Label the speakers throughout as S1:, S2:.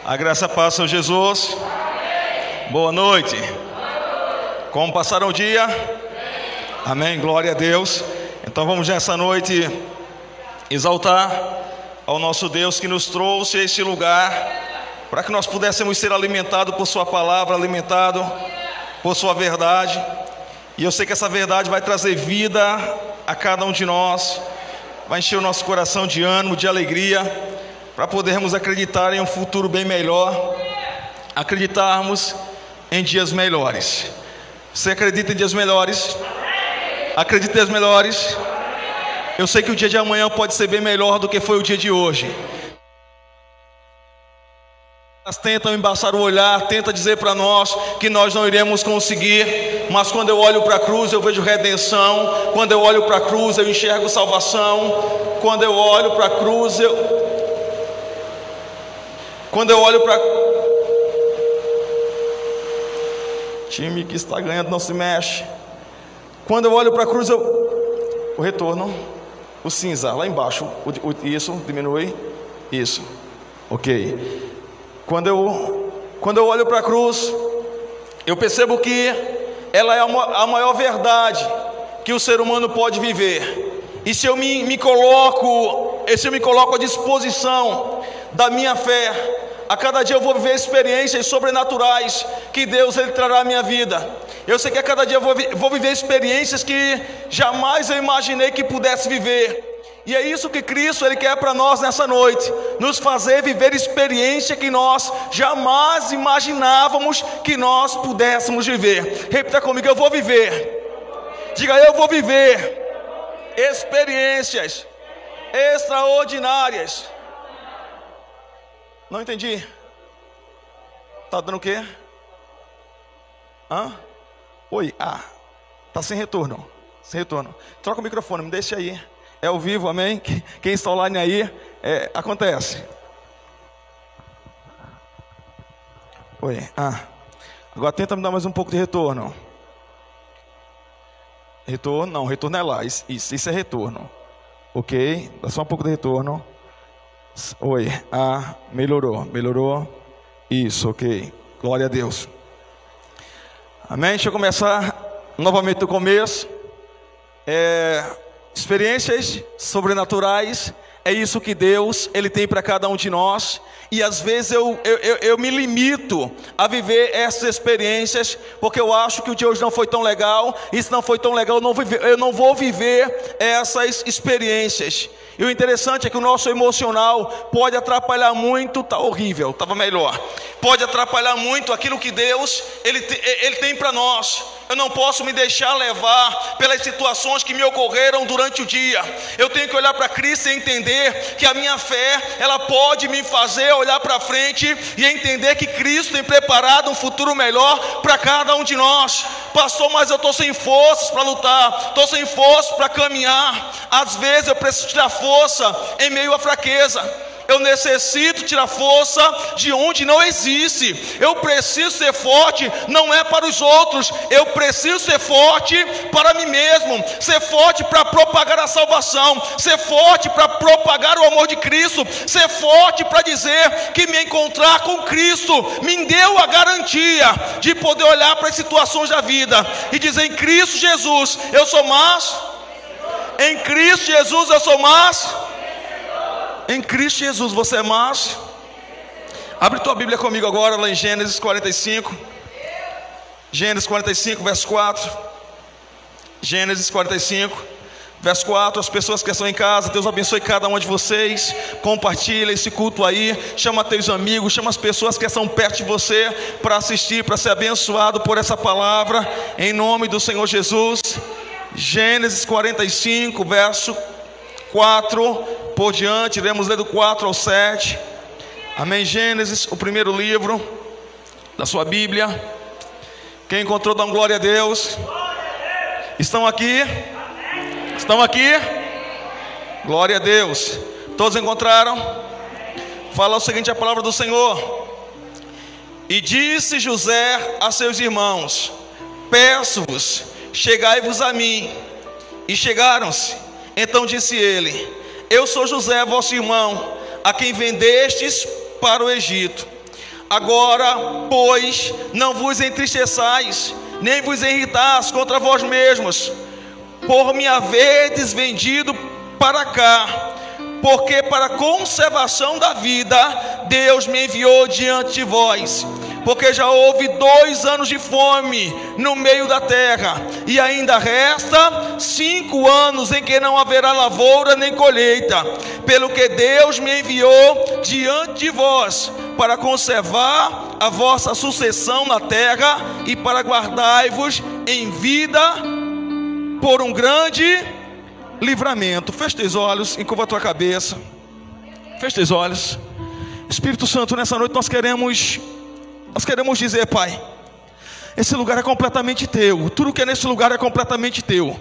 S1: A graça passa, Senhor Jesus. Boa noite. Como passaram o dia? Amém, glória a Deus. Então vamos nessa noite exaltar ao nosso Deus que nos trouxe a este lugar, para que nós pudéssemos ser alimentados por sua palavra, alimentados por sua verdade. E eu sei que essa verdade vai trazer vida a cada um de nós, vai encher o nosso coração de ânimo, de alegria, para podermos acreditar em um futuro bem melhor, acreditarmos em dias melhores. Você acredita em dias melhores? Acredita em dias melhores? Eu sei que o dia de amanhã pode ser bem melhor do que foi o dia de hoje. Elas tentam embaçar o olhar, tentam dizer para nós que nós não iremos conseguir, mas quando eu olho para a cruz eu vejo redenção, quando eu olho para a cruz eu enxergo salvação, quando eu olho para a cruz Quando eu olho para... Time que está ganhando não se mexe. Quando eu olho para a cruz, o retorno, o cinza, lá embaixo, isso, diminui, isso, ok. Quando eu olho para a cruz, eu percebo que ela é a maior verdade que o ser humano pode viver. E se eu me coloco à disposição da minha fé, a cada dia eu vou viver experiências sobrenaturais que Deus ele trará à minha vida. Eu sei que a cada dia eu vou viver experiências que jamais eu imaginei que pudesse viver. E é isso que Cristo ele quer para nós nessa noite, nos fazer viver experiência que nós jamais imaginávamos que nós pudéssemos viver. Repita comigo: eu vou viver. Diga: eu vou viver experiências extraordinárias. Não entendi. Tá dando o quê? Oi, tá sem retorno. Sem retorno. Troca o microfone, me deixa aí. É ao vivo, amém? Quem está online aí, acontece. Oi, agora tenta me dar mais um pouco de retorno. Retorno, não, retorno é lá. Isso é retorno. Ok, dá só um pouco de retorno. Oi, melhorou. Isso, ok. Glória a Deus. Amém. Deixa eu começar novamente do começo. Experiências sobrenaturais, é isso que Deus ele tem para cada um de nós. E às vezes eu me limito a viver essas experiências, porque eu acho que o de hoje não foi tão legal. E se não foi tão legal, eu não vou viver essas experiências. E o interessante é que o nosso emocional pode atrapalhar muito. Tá horrível, estava melhor. Pode atrapalhar muito aquilo que Deus ele tem para nós. Eu não posso me deixar levar pelas situações que me ocorreram durante o dia. Eu tenho que olhar para Cristo e entender que a minha fé ela pode me fazer olhar para frente e entender que Cristo tem preparado um futuro melhor para cada um de nós. Pastor, mas eu estou sem forças para lutar, estou sem forças para caminhar. Às vezes eu preciso tirar força em meio à fraqueza. Eu necessito tirar força de onde não existe. Eu preciso ser forte, não é para os outros. Eu preciso ser forte para mim mesmo. Ser forte para propagar a salvação. Ser forte para propagar o amor de Cristo. Ser forte para dizer que me encontrar com Cristo me deu a garantia de poder olhar para as situações da vida e dizer: em Cristo Jesus eu sou mais. Em Cristo Jesus eu sou mais. Em Cristo Jesus você é mais. Abre tua Bíblia comigo agora lá em Gênesis 45. Gênesis 45, verso 4. Gênesis 45, verso 4. As pessoas que estão em casa, Deus abençoe cada um de vocês. Compartilha esse culto aí. Chama teus amigos, chama as pessoas que estão perto de você para assistir, para ser abençoado por essa palavra, em nome do Senhor Jesus. Gênesis 45, verso 4 por diante, iremos ler do 4 ao 7. Amém. Gênesis, o primeiro livro da sua Bíblia. Quem encontrou, dá glória a Deus. Estão aqui? Estão aqui? Glória a Deus. Todos encontraram? Fala o seguinte, a palavra do Senhor: e disse José a seus irmãos: peço-vos, chegai-vos a mim. E chegaram-se. Então disse ele: eu sou José, vosso irmão, a quem vendestes para o Egito. Agora, pois, não vos entristeçais, nem vos irritais contra vós mesmos, por me haverdes vendido para cá, porque para a conservação da vida Deus me enviou diante de vós. Porque já houve 2 anos de fome no meio da terra, e ainda resta 5 anos em que não haverá lavoura nem colheita, pelo que Deus me enviou diante de vós, para conservar a vossa sucessão na terra, e para guardar-vos em vida por um grande livramento. Feche teus olhos, encurva a tua cabeça, feche teus olhos. Espírito Santo, nessa noite nós queremos dizer, Pai, esse lugar é completamente teu, tudo que é nesse lugar é completamente teu.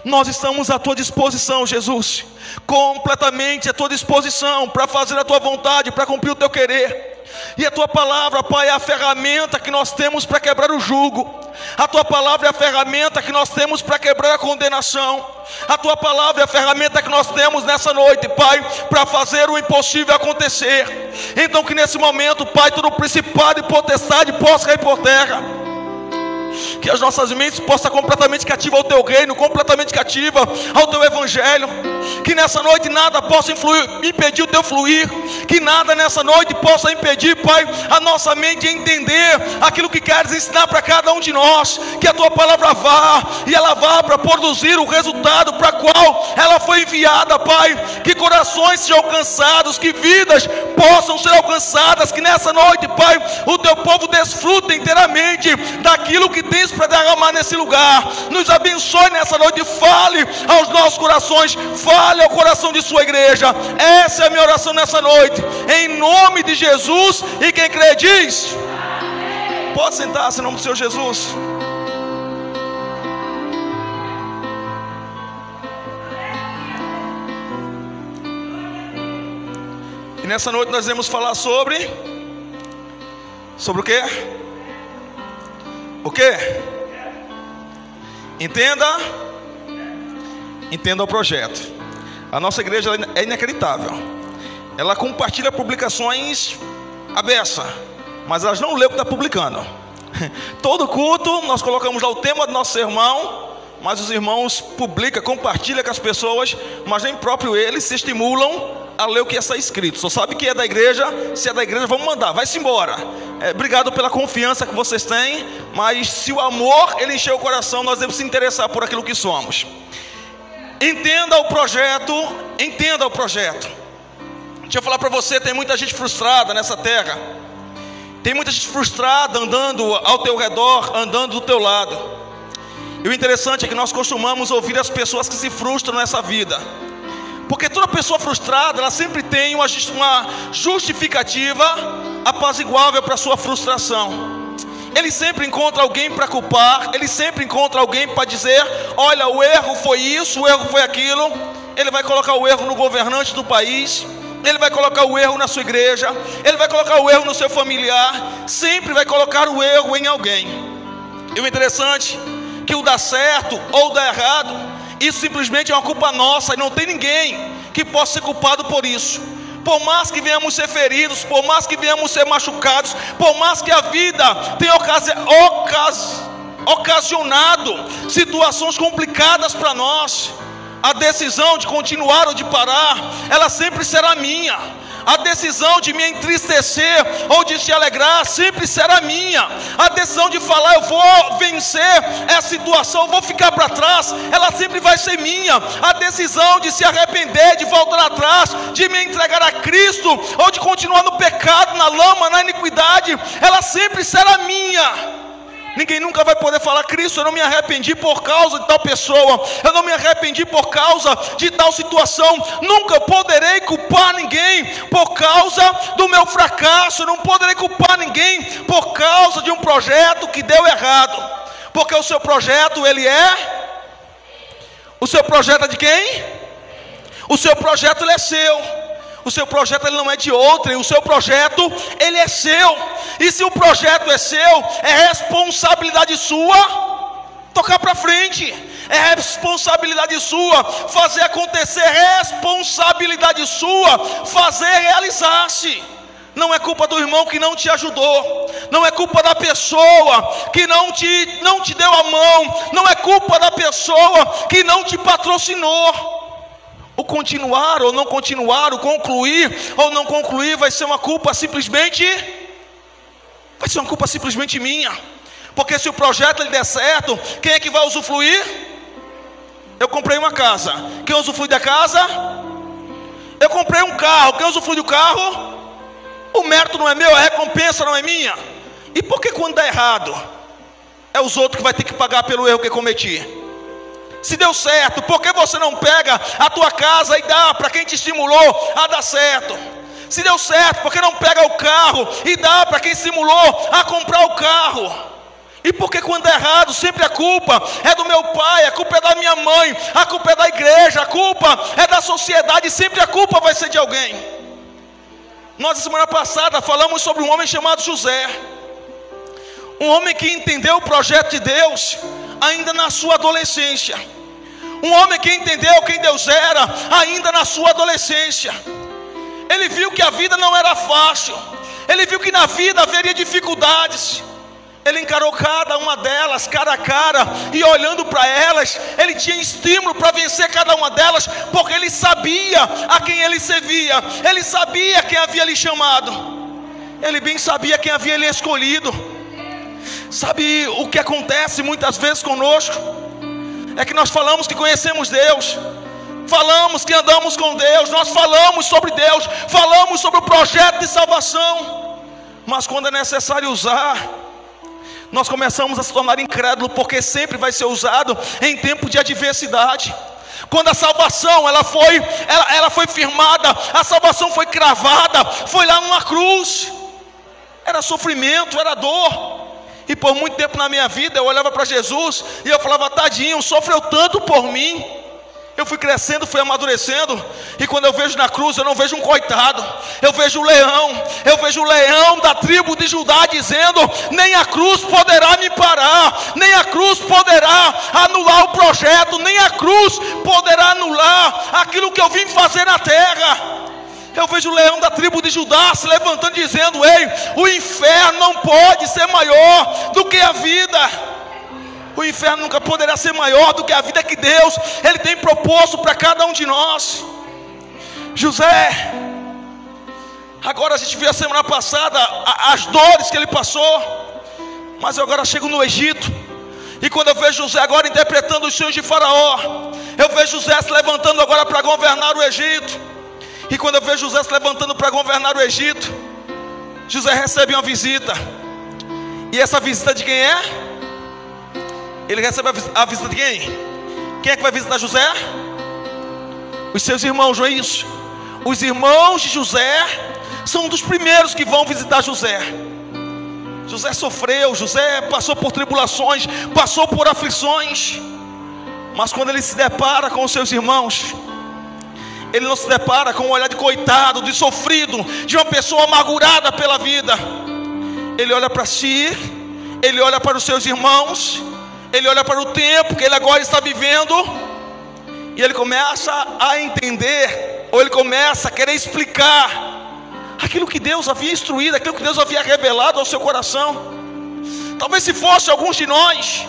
S1: Nós estamos à tua disposição, Jesus, completamente à tua disposição, para fazer a tua vontade, para cumprir o teu querer. E a tua palavra, Pai, é a ferramenta que nós temos para quebrar o jugo. A tua palavra é a ferramenta que nós temos para quebrar a condenação. A tua palavra é a ferramenta que nós temos nessa noite, Pai, para fazer o impossível acontecer. Então que nesse momento, Pai, todo principado e potestade possa cair por terra. Que as nossas mentes possam estar completamente cativas ao teu reino, completamente cativas ao teu evangelho. Que nessa noite nada possa impedir o teu fluir. Que nada nessa noite possa impedir, Pai, a nossa mente a entender aquilo que queres ensinar para cada um de nós. Que a tua palavra vá, e ela vá para produzir o resultado para qual ela foi enviada, Pai. Que corações sejam alcançados, que vidas possam ser alcançadas. Que nessa noite, Pai, o teu povo desfrute inteiramente daquilo que tens para derramar nesse lugar. Nos abençoe nessa noite, fale aos nossos corações, fale ao coração de sua igreja. Essa é a minha oração nessa noite, em nome de Jesus. E quem crê diz amém. Pode sentar-se em nome do Senhor Jesus. E nessa noite nós vamos falar sobre o quê? O quê? Entenda o projeto. A nossa igreja é inacreditável. Ela compartilha publicações à beça, mas elas não lê o que está publicando. Todo culto nós colocamos lá o tema do nosso sermão, mas os irmãos publicam, compartilham com as pessoas, mas nem próprio eles se estimulam a ler o que está escrito. Só sabe que é da igreja. Se é da igreja, vamos mandar, vai-se embora. Obrigado pela confiança que vocês têm, mas se o amor ele encher o coração, nós devemos se interessar por aquilo que somos. Entenda o projeto. Entenda o projeto. Deixa eu falar para você, tem muita gente frustrada nessa terra. Tem muita gente frustrada andando ao teu redor, andando do teu lado. E o interessante é que nós costumamos ouvir as pessoas que se frustram nessa vida, porque toda pessoa frustrada, ela sempre tem uma justificativa apaziguável para a sua frustração. Ele sempre encontra alguém para culpar, ele sempre encontra alguém para dizer: olha, o erro foi isso, o erro foi aquilo. Ele vai colocar o erro no governante do país, ele vai colocar o erro na sua igreja, ele vai colocar o erro no seu familiar, sempre vai colocar o erro em alguém. E o interessante é que o dar certo ou dar errado, isso simplesmente é uma culpa nossa, e não tem ninguém que possa ser culpado por isso. Por mais que venhamos ser feridos, por mais que venhamos ser machucados, por mais que a vida tenha ocasionado situações complicadas para nós, a decisão de continuar ou de parar, ela sempre será minha. A decisão de me entristecer ou de se alegrar sempre será minha. A decisão de falar eu vou vencer essa situação, eu vou ficar para trás, ela sempre vai ser minha. A decisão de se arrepender, de voltar atrás, de me entregar a Cristo ou de continuar no pecado, na lama, na iniquidade, ela sempre será minha. Ninguém nunca vai poder falar: Cristo, eu não me arrependi por causa de tal pessoa, eu não me arrependi por causa de tal situação. Nunca poderei culpar ninguém por causa do meu fracasso. Eu não poderei culpar ninguém por causa de um projeto que deu errado, porque o seu projeto, ele é... O seu projeto é de quem? O seu projeto, ele é seu. O seu projeto ele não é de outrem, o seu projeto ele é seu. E se o projeto é seu, é responsabilidade sua tocar para frente. É responsabilidade sua fazer acontecer, responsabilidade sua fazer realizar-se. Não é culpa do irmão que não te ajudou. Não é culpa da pessoa que não te deu a mão. Não é culpa da pessoa que não te patrocinou. O continuar ou não continuar, o concluir ou não concluir, vai ser uma culpa simplesmente minha. Porque se o projeto ele der certo, quem é que vai usufruir? Eu comprei uma casa. Quem usufrui da casa? Eu comprei um carro. Quem usufrui do carro? O mérito não é meu, a recompensa não é minha. E por que quando dá errado, é os outros que vai ter que pagar pelo erro que cometi? Se deu certo, por que você não pega a tua casa e dá para quem te estimulou a dar certo? Se deu certo, por que não pega o carro e dá para quem estimulou a comprar o carro? E por que quando é errado, sempre a culpa é do meu pai, a culpa é da minha mãe, a culpa é da igreja, a culpa é da sociedade, sempre a culpa vai ser de alguém. Nós, na semana passada, falamos sobre um homem chamado José. Um homem que entendeu o projeto de Deus ainda na sua adolescência. Um homem que entendeu quem Deus era ainda na sua adolescência. Ele viu que a vida não era fácil. Ele viu que na vida haveria dificuldades. Ele encarou cada uma delas, cara a cara, e olhando para elas, ele tinha estímulo para vencer cada uma delas, porque ele sabia a quem ele servia, ele sabia quem havia lhe chamado, ele bem sabia quem havia lhe escolhido. Sabe o que acontece muitas vezes conosco? É que nós falamos que conhecemos Deus, falamos que andamos com Deus, nós falamos sobre Deus, falamos sobre o projeto de salvação, mas quando é necessário usar, nós começamos a se tornar incrédulo, porque sempre vai ser usado em tempo de adversidade. Quando a salvação ela foi firmada, a salvação foi cravada, foi lá numa cruz, era sofrimento, era dor. E por muito tempo na minha vida eu olhava para Jesus e eu falava: tadinho, sofreu tanto por mim. Eu fui crescendo, fui amadurecendo, e quando eu vejo na cruz, eu não vejo um coitado, eu vejo o leão da tribo de Judá dizendo: nem a cruz poderá me parar, nem a cruz poderá anular o projeto, nem a cruz poderá anular aquilo que eu vim fazer na terra. Eu vejo o leão da tribo de Judá se levantando dizendo: ei, o inferno não pode ser maior do que a vida. O inferno nunca poderá ser maior do que a vida que Deus ele tem proposto para cada um de nós. José, agora a gente viu a semana passada as dores que ele passou, mas eu agora chego no Egito, e quando eu vejo José agora interpretando os sonhos de Faraó, eu vejo José se levantando agora para governar o Egito. E quando eu vejo José se levantando para governar o Egito, José recebe uma visita. E essa visita de quem é? Ele recebe a visita de quem? Quem é que vai visitar José? Os seus irmãos, não é isso? Os irmãos de José são um dos primeiros que vão visitar José. José sofreu, José passou por tribulações, passou por aflições. Mas quando ele se depara com os seus irmãos, ele não se depara com um olhar de coitado, de sofrido, de uma pessoa amargurada pela vida. Ele olha para si, ele olha para os seus irmãos, ele olha para o tempo que ele agora está vivendo, e ele começa a entender, ou ele começa a querer explicar aquilo que Deus havia instruído, aquilo que Deus havia revelado ao seu coração. Talvez se fosse alguns de nós,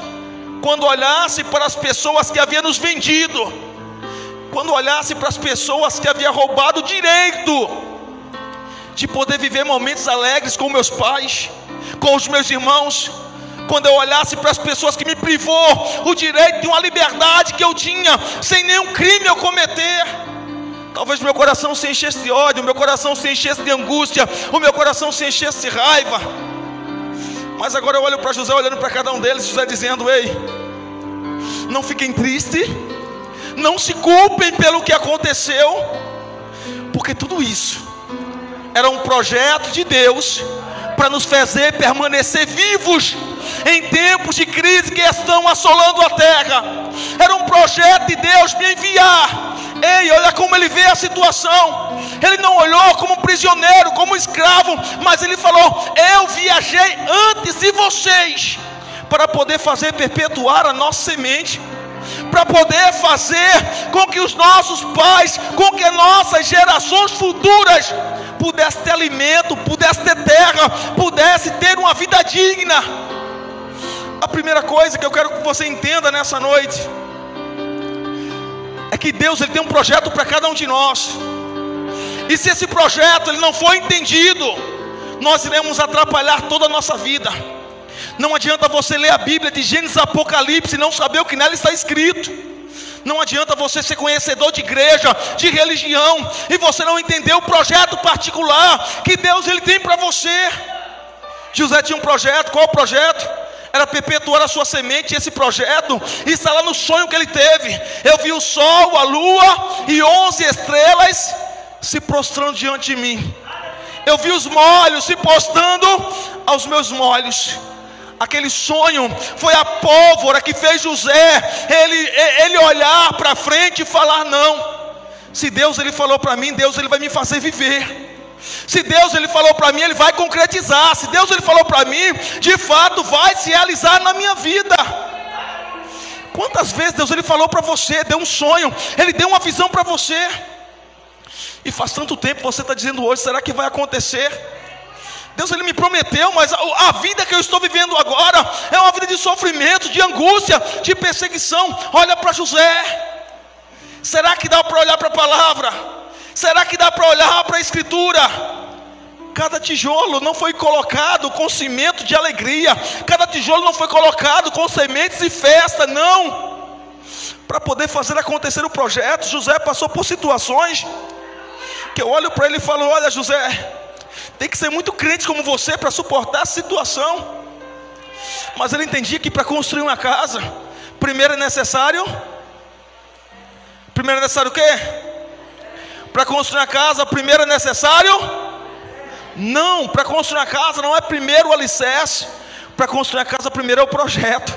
S1: quando olhasse para as pessoas que haviam nos vendido, quando olhasse para as pessoas que haviam roubado o direito de poder viver momentos alegres com meus pais, com os meus irmãos, quando eu olhasse para as pessoas que me privou o direito de uma liberdade que eu tinha, sem nenhum crime eu cometer, talvez meu coração se enchesse de ódio, o meu coração se enchesse de angústia, o meu coração se enchesse de raiva. Mas agora eu olho para José, olhando para cada um deles, José dizendo: ei, não fiquem tristes, não se culpem pelo que aconteceu, porque tudo isso era um projeto de Deus para nos fazer permanecer vivos em tempos de crise que estão assolando a terra. Era um projeto de Deus me enviar. Ei, olha como ele vê a situação. Ele não olhou como prisioneiro, como escravo, mas ele falou: eu viajei antes de vocês para poder fazer perpetuar a nossa semente. para poder fazer com que os nossos pais, com que nossas gerações futuras pudessem ter alimento, pudessem ter terra, pudessem ter uma vida digna. A primeira coisa que eu quero que você entenda nessa noite é que Deus, Ele tem um projeto para cada um de nós, e se esse projeto ele não for entendido, nós iremos atrapalhar toda a nossa vida. Não adianta você ler a Bíblia de Gênesis a Apocalipse e não saber o que nela está escrito. Não adianta você ser conhecedor de igreja, de religião, e você não entender o projeto particular que Deus ele tem para você. José tinha um projeto. Qual o projeto? Era perpetuar a sua semente. E esse projeto está lá no sonho que ele teve. Eu vi o sol, a lua e 11 estrelas se prostrando diante de mim. Eu vi os molhos se postando aos meus molhos. Aquele sonho foi a pólvora que fez José ele olhar para frente e falar: não, se Deus ele falou para mim, Deus ele vai me fazer viver. Se Deus ele falou para mim, Ele vai concretizar. Se Deus ele falou para mim, de fato vai se realizar na minha vida. Quantas vezes Deus ele falou para você, deu um sonho, Ele deu uma visão para você, e faz tanto tempo você está dizendo hoje: será que vai acontecer? Deus ele me prometeu, mas a vida que eu estou vivendo agora é uma vida de sofrimento, de angústia, de perseguição. Olha para José. Será que dá para olhar para a palavra? Será que dá para olhar para a escritura? Cada tijolo não foi colocado com cimento de alegria. Cada tijolo não foi colocado com sementes de festa, não. Para poder fazer acontecer o projeto, José passou por situações que eu olho para ele e falo: olha, José, tem que ser muito crente como você para suportar a situação. Mas ele entendia que para construir uma casa, primeiro é necessário o quê? Para construir a casa, primeiro é necessário? Não, para construir a casa não é primeiro o alicerce. Para construir a casa, primeiro é o projeto.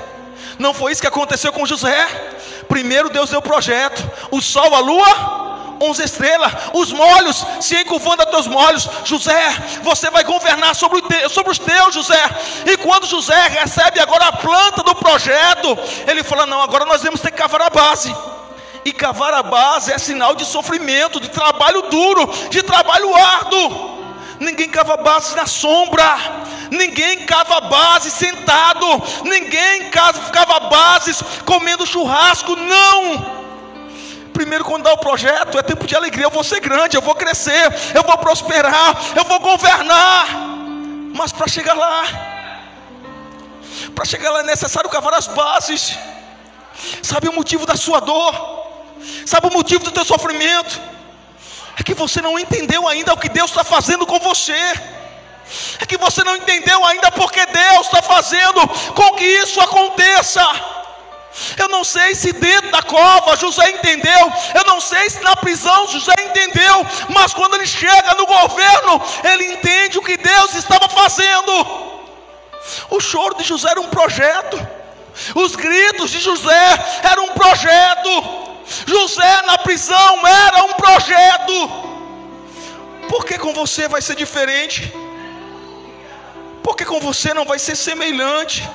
S1: Não foi isso que aconteceu com José. Primeiro Deus deu o projeto. O sol, a lua, 11 estrelas, os molhos se encurvando a teus molhos. José, você vai governar sobre os teus, José. E quando José recebe agora a planta do projeto, ele fala: não, agora nós vamos ter que cavar a base. E cavar a base é sinal de sofrimento, de trabalho duro, de trabalho árduo. Ninguém cava base na sombra, ninguém cava base sentado, ninguém cava bases comendo churrasco, não. Primeiro, quando dá o projeto, é tempo de alegria. Eu vou ser grande, eu vou crescer, eu vou prosperar, eu vou governar. Mas para chegar lá é necessário cavar as bases. Sabe o motivo da sua dor? Sabe o motivo do teu sofrimento? É que você não entendeu ainda o que Deus está fazendo com você. É que você não entendeu ainda porque Deus está fazendo com que isso aconteça. Eu não sei se dentro da cova José entendeu, eu não sei se na prisão José entendeu, mas quando ele chega no governo, ele entende o que Deus estava fazendo. O choro de José era um projeto, os gritos de José eram um projeto. José na prisão era um projeto. Por que com você vai ser diferente? Por que com você não vai ser semelhante?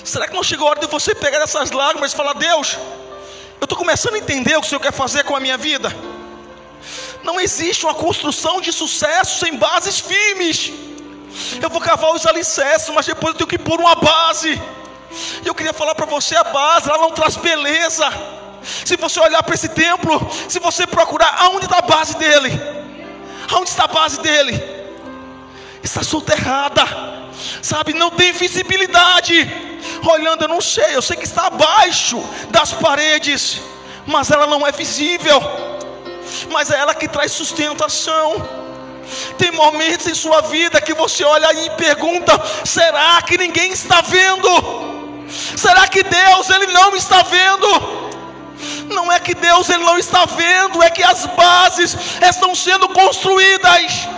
S1: Será que não chegou a hora de você pegar essas lágrimas e falar: Deus, eu estou começando a entender o que o Senhor quer fazer com a minha vida. Não existe uma construção de sucesso sem bases firmes. Eu vou cavar os alicerces, mas depois eu tenho que pôr uma base. E eu queria falar para você: a base, ela não traz beleza. Se você olhar para esse templo, se você procurar, aonde está a base dele? Aonde está a base dele? Está soterrada, sabe, não tem visibilidade. Olhando, eu sei que está abaixo das paredes, mas ela não é visível. Mas é ela que traz sustentação. Tem momentos em sua vida que você olha aí e pergunta: será que ninguém está vendo? Será que Deus ele não está vendo? Não é que Deus ele não está vendo, é que as bases estão sendo construídas.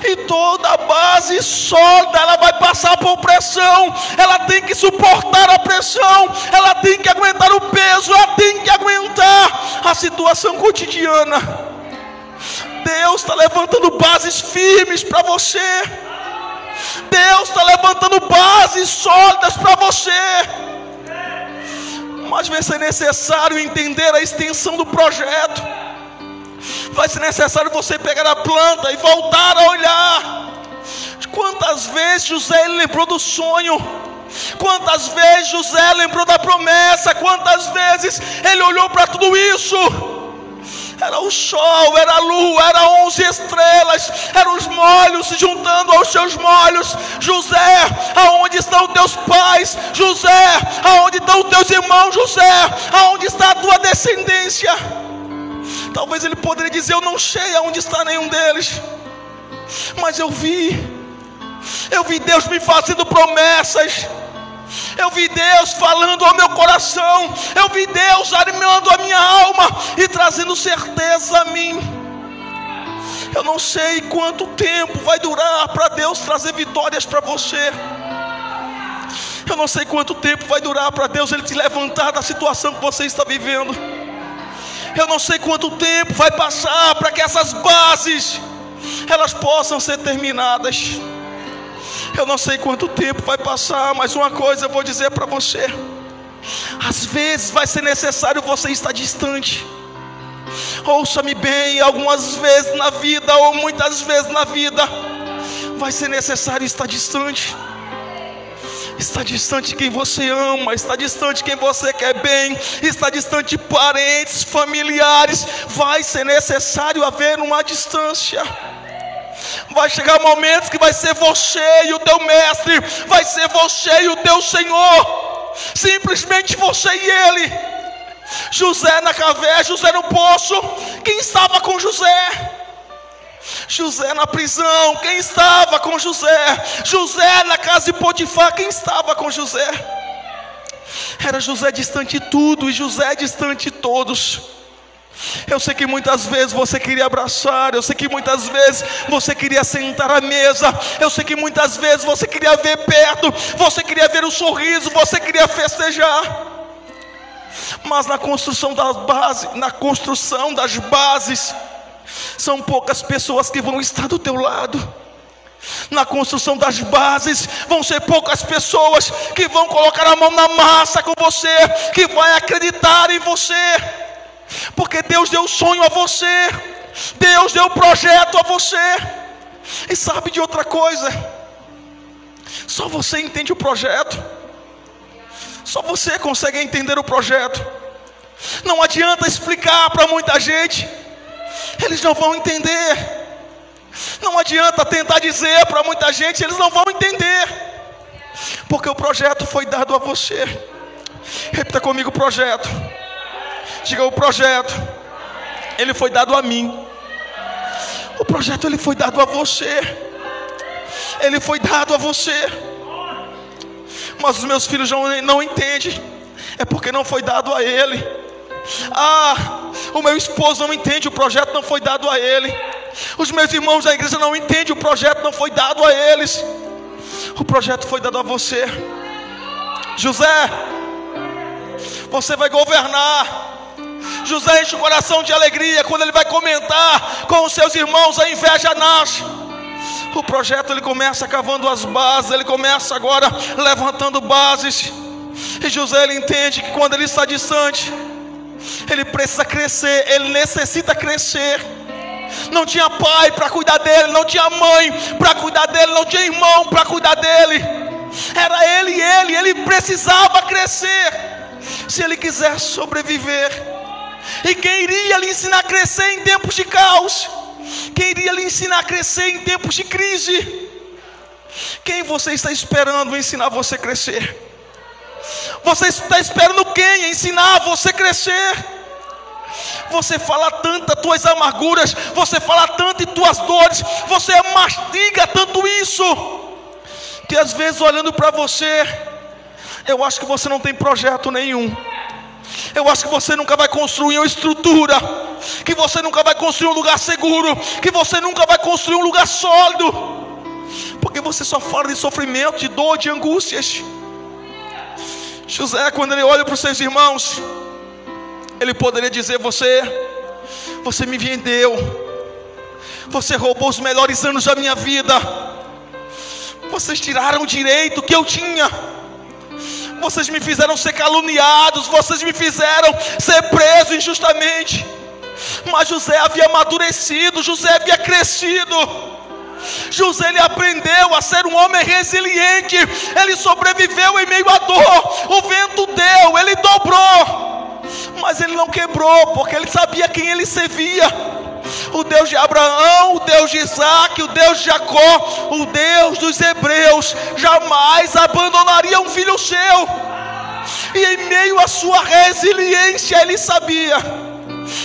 S1: E toda base sólida, ela vai passar por pressão. Ela tem que suportar a pressão, ela tem que aguentar o peso, ela tem que aguentar a situação cotidiana. Deus está levantando bases firmes para você. Deus está levantando bases sólidas para você. Mas vai ser necessário entender a extensão do projeto. Vai ser necessário você pegar a planta e voltar a olhar. Quantas vezes José lembrou do sonho? Quantas vezes José lembrou da promessa? Quantas vezes ele olhou para tudo isso? Era o sol, era a lua, eram 11 estrelas, eram os molhos se juntando aos seus molhos. José, aonde estão teus pais? José, aonde estão teus irmãos? José, aonde está a tua descendência? Talvez ele poderia dizer: eu não sei aonde está nenhum deles, mas eu vi Deus me fazendo promessas. Eu vi Deus falando ao meu coração. Eu vi Deus animando a minha alma e trazendo certeza a mim. Eu não sei quanto tempo vai durar para Deus trazer vitórias para você. Eu não sei quanto tempo vai durar para Deus Ele te levantar da situação que você está vivendo. Eu não sei quanto tempo vai passar para que essas bases elas possam ser terminadas. Eu não sei quanto tempo vai passar, mas uma coisa eu vou dizer para você: às vezes vai ser necessário você estar distante. Ouça-me bem, algumas vezes na vida, ou muitas vezes na vida, vai ser necessário estar distante. Está distante de quem você ama, está distante de quem você quer bem, está distante de parentes, familiares. Vai ser necessário haver uma distância. Vai chegar momentos que vai ser você e o teu mestre, vai ser você e o teu Senhor, simplesmente você e Ele. José na caverna, José no poço, quem estava com José? José na prisão, quem estava com José? José na casa de Potifar, quem estava com José? Era José distante de tudo e José distante de todos. Eu sei que muitas vezes você queria abraçar, eu sei que muitas vezes você queria sentar à mesa, eu sei que muitas vezes você queria ver perto, você queria ver o sorriso, você queria festejar. Mas na construção das bases, são poucas pessoas que vão estar do teu lado. Na construção das bases, vão ser poucas pessoas que vão colocar a mão na massa com você, que vai acreditar em você. Porque Deus deu o sonho a você, Deus deu o projeto a você. E sabe de outra coisa? Só você entende o projeto. Só você consegue entender o projeto. Não adianta explicar para muita gente, eles não vão entender. Não adianta tentar dizer para muita gente, eles não vão entender. Porque o projeto foi dado a você. Repita comigo: projeto. Diga: o projeto, ele foi dado a mim. O projeto, ele foi dado a você. Ele foi dado a você. Mas os meus filhos não entendem. É porque não foi dado a ele. O meu esposo não entende, o projeto não foi dado a ele. Os meus irmãos da igreja não entendem, o projeto não foi dado a eles. O projeto foi dado a você. José, você vai governar. José enche o coração de alegria quando ele vai comentar com os seus irmãos, a inveja nasce. O projeto, ele começa cavando as bases, ele começa agora levantando bases. E José, ele entende que quando ele está distante, ele precisa crescer, ele necessita crescer. Não tinha pai para cuidar dele, não tinha mãe para cuidar dele, não tinha irmão para cuidar dele. Era ele e ele precisava crescer se ele quisesse sobreviver. E quem iria lhe ensinar a crescer em tempos de caos? Quem iria lhe ensinar a crescer em tempos de crise? Quem você está esperando ensinar você a crescer? Você está esperando quem ensinar você a crescer? Você fala tanto as tuas amarguras, você fala tanto em tuas dores, você mastiga tanto isso, que às vezes olhando para você, eu acho que você não tem projeto nenhum. Eu acho que você nunca vai construir uma estrutura, que você nunca vai construir um lugar seguro, que você nunca vai construir um lugar sólido, porque você só fala de sofrimento, de dor, de angústias. José, quando ele olha para os seus irmãos, ele poderia dizer: você me vendeu, você roubou os melhores anos da minha vida, vocês tiraram o direito que eu tinha, vocês me fizeram ser caluniados, vocês me fizeram ser preso injustamente. Mas José havia amadurecido, José havia crescido. José, ele aprendeu a ser um homem resiliente. Ele sobreviveu em meio à dor. O vento deu, ele dobrou, mas ele não quebrou, porque ele sabia quem ele servia: o Deus de Abraão, o Deus de Isaac, o Deus de Jacó, o Deus dos hebreus jamais abandonaria um filho seu. E em meio à sua resiliência, ele sabia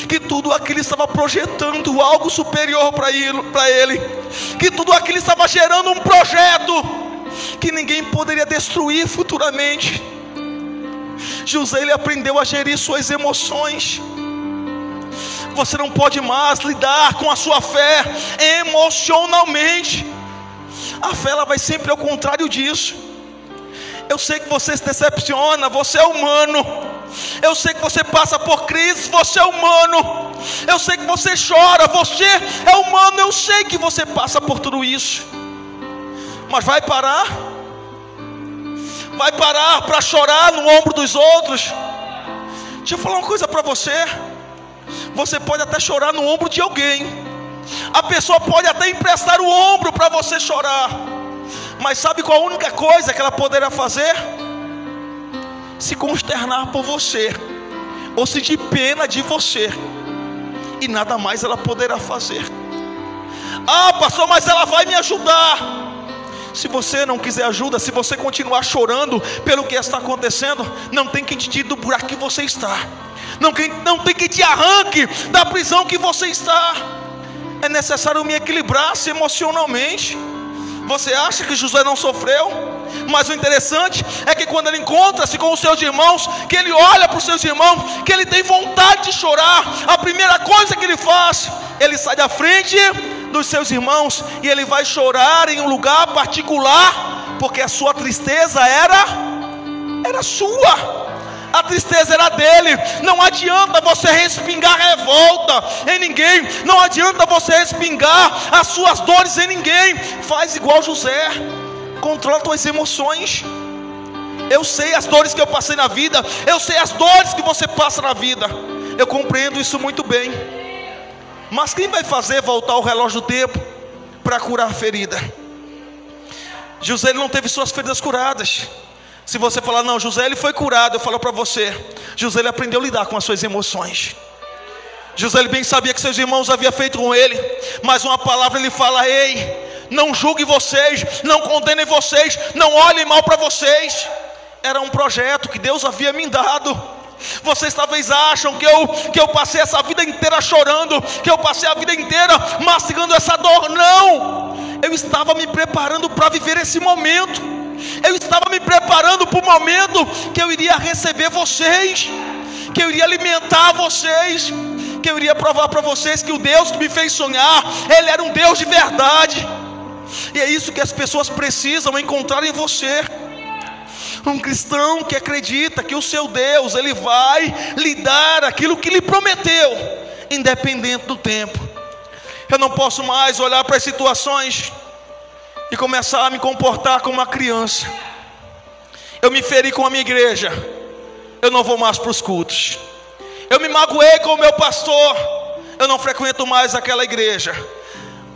S1: que tudo aquilo estava projetando algo superior para ele, que tudo aquilo estava gerando um projeto que ninguém poderia destruir futuramente. José, ele aprendeu a gerir suas emoções. Você não pode mais lidar com a sua fé emocionalmente. A fé, ela vai sempre ao contrário disso. Eu sei que você se decepciona, você é humano. Eu sei que você passa por crises, você é humano. Eu sei que você chora, você é humano. Eu sei que você passa por tudo isso. Mas vai parar? Vai parar para chorar no ombro dos outros? Deixa eu falar uma coisa para você. Você pode até chorar no ombro de alguém. A pessoa pode até emprestar o ombro para você chorar. Mas sabe qual a única coisa que ela poderá fazer? Se consternar por você, ou sentir pena de você, e nada mais ela poderá fazer. Ah, pastor, mas ela vai me ajudar. Se você não quiser ajuda, se você continuar chorando pelo que está acontecendo, não tem quem te tire do buraco que você está, não tem quem te arranque da prisão que você está. É necessário me equilibrar-se emocionalmente. Você acha que José não sofreu? Mas o interessante é que quando ele encontra-se com os seus irmãos, que ele olha para os seus irmãos, que ele tem vontade de chorar, a primeira coisa que ele faz, ele sai da frente dos seus irmãos e ele vai chorar em um lugar particular, porque a sua tristeza era sua. A tristeza era dele. Não adianta você respingar revolta em ninguém. Não adianta você respingar as suas dores em ninguém. Faz igual José. Controla tuas emoções. Eu sei as dores que eu passei na vida. Eu sei as dores que você passa na vida. Eu compreendo isso muito bem. Mas quem vai fazer voltar o relógio do tempo para curar a ferida? José não teve suas feridas curadas. Se você falar, não, José ele foi curado, eu falo para você, José ele aprendeu a lidar com as suas emoções. José ele bem sabia que seus irmãos haviam feito com ele, mas uma palavra ele fala: ei, não julguem vocês, não condenem vocês, não olhem mal para vocês. Era um projeto que Deus havia me dado. Vocês talvez acham que eu passei essa vida inteira chorando, que eu passei a vida inteira mastigando essa dor. Não, eu estava me preparando para viver esse momento. Eu estava me preparando para o momento que eu iria receber vocês, que eu iria alimentar vocês, que eu iria provar para vocês que o Deus que me fez sonhar, Ele era um Deus de verdade. E é isso que as pessoas precisam encontrar em você. Um cristão que acredita que o seu Deus, Ele vai lhe dar aquilo que Ele prometeu, independente do tempo. Eu não posso mais olhar para as situações e começar a me comportar como uma criança. Eu me feri com a minha igreja, eu não vou mais para os cultos. Eu me magoei com o meu pastor, eu não frequento mais aquela igreja.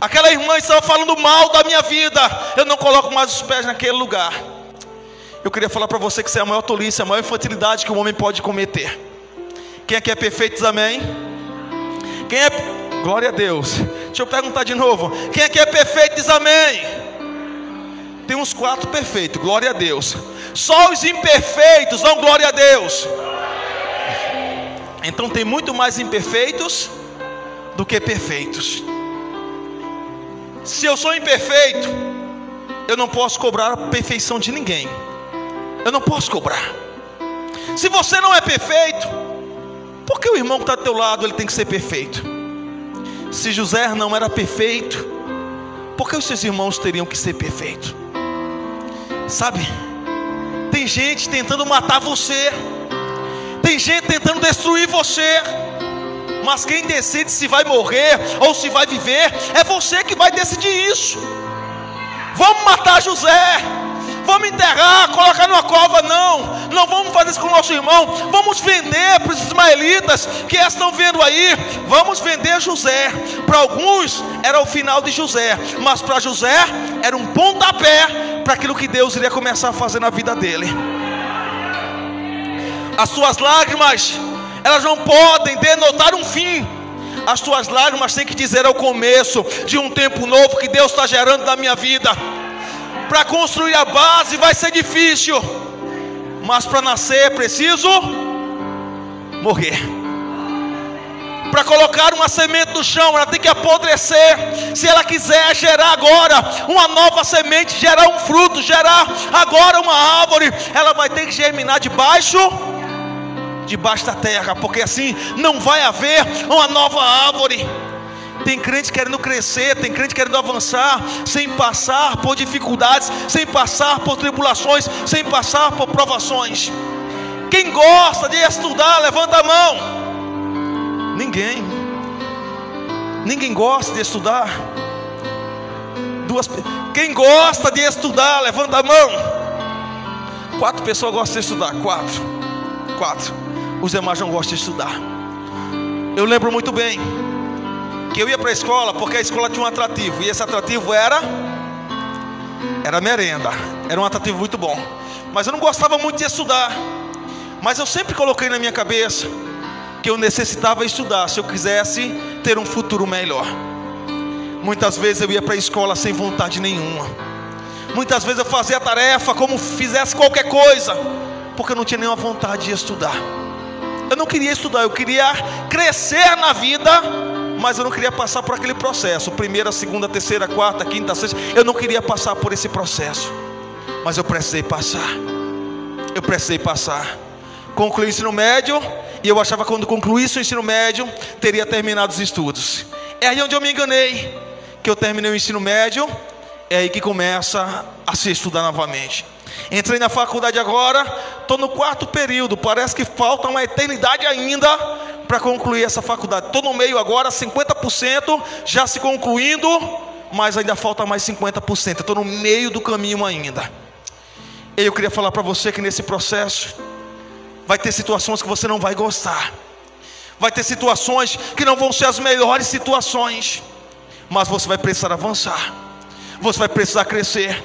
S1: Aquela irmã estava falando mal da minha vida, eu não coloco mais os pés naquele lugar. Eu queria falar para você que isso é a maior tolice, a maior infantilidade que um homem pode cometer. Quem aqui é perfeito diz amém? Quem é... Glória a Deus. Deixa eu perguntar de novo. Quem aqui é perfeito diz amém? Tem uns 4 perfeitos, glória a Deus. Só os imperfeitos dão glória a Deus. Então tem muito mais imperfeitos do que perfeitos. Se eu sou imperfeito, eu não posso cobrar a perfeição de ninguém. Eu não posso cobrar. Se você não é perfeito, por que o irmão que está do teu lado ele tem que ser perfeito? Se José não era perfeito, por que os seus irmãos teriam que ser perfeitos? Sabe, tem gente tentando matar você, tem gente tentando destruir você, mas quem decide se vai morrer ou se vai viver é você que vai decidir isso. Vamos matar José, vamos enterrar, colocar numa cova. Não vamos fazer isso com o nosso irmão. Vamos vender para os ismaelitas que estão vendo aí. Vamos vender José. Para alguns era o final de José, mas para José era um pontapé para aquilo que Deus iria começar a fazer na vida dele. As suas lágrimas, elas não podem denotar um fim. As tuas lágrimas têm que dizer ao começo de um tempo novo que Deus está gerando na minha vida. Para construir a base vai ser difícil, mas para nascer é preciso morrer. Para colocar uma semente no chão, ela tem que apodrecer. Se ela quiser gerar agora uma nova semente, gerar um fruto, gerar agora uma árvore, ela vai ter que germinar debaixo da terra, porque assim não vai haver uma nova árvore. Tem crente querendo crescer, tem crente querendo avançar, sem passar por dificuldades, sem passar por tribulações, sem passar por provações. Quem gosta de estudar, levanta a mão. Ninguém gosta de estudar. Quem gosta de estudar, levanta a mão. 4 pessoas gostam de estudar. 4. Os demais não gostam de estudar. Eu lembro muito bem que eu ia para a escola porque a escola tinha um atrativo, e esse atrativo era merenda. Era um atrativo muito bom, mas eu não gostava muito de estudar. Mas eu sempre coloquei na minha cabeça que eu necessitava estudar se eu quisesse ter um futuro melhor. Muitas vezes eu ia para a escola sem vontade nenhuma. Muitas vezes eu fazia a tarefa como fizesse qualquer coisa, porque eu não tinha nenhuma vontade de estudar. Eu não queria estudar, eu queria crescer na vida, mas eu não queria passar por aquele processo. 1ª, 2ª, 3ª, 4ª, 5ª, 6ª. Eu não queria passar por esse processo, mas eu precisei passar. Concluí o ensino médio, e eu achava que quando concluísse o ensino médio, teria terminado os estudos. É aí onde eu me enganei, que eu terminei o ensino médio, é aí que começa a se estudar novamente. Entrei na faculdade agora, estou no 4º período, parece que falta uma eternidade ainda para concluir essa faculdade. Estou no meio agora, 50% já se concluindo, mas ainda falta mais 50%, estou no meio do caminho ainda. E eu queria falar para você que nesse processo vai ter situações que você não vai gostar, vai ter situações que não vão ser as melhores situações, mas você vai precisar avançar, você vai precisar crescer.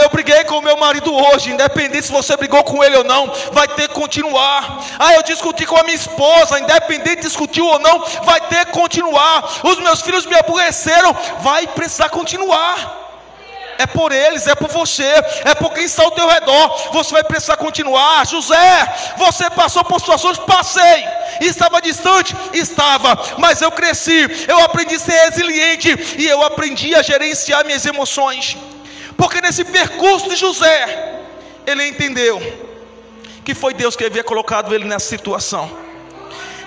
S1: Eu briguei com o meu marido hoje, independente se você brigou com ele ou não, vai ter que continuar. Eu discuti com a minha esposa, independente se discutiu ou não, vai ter que continuar. Os meus filhos me aborreceram, vai precisar continuar. É por eles, é por você, é por quem está ao teu redor. Você vai precisar continuar. José, você passou por situações? Passei. Estava distante? Estava. Mas eu cresci, eu aprendi a ser resiliente, e eu aprendi a gerenciar minhas emoções. Porque nesse percurso de José, ele entendeu que foi Deus que havia colocado ele nessa situação.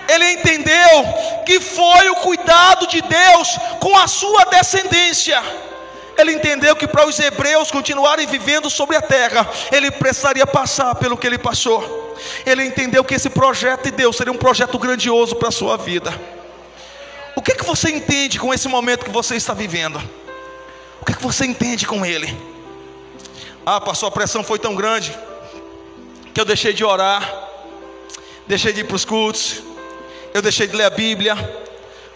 S1: Ele entendeu que foi o cuidado de Deus com a sua descendência. Ele entendeu que para os hebreus continuarem vivendo sobre a terra, ele precisaria passar pelo que ele passou. Ele entendeu que esse projeto de Deus seria um projeto grandioso para a sua vida. O que você entende com esse momento que você está vivendo? O que você entende com ele? Pastor, a pressão foi tão grande que eu deixei de orar, deixei de ir para os cultos, eu deixei de ler a Bíblia,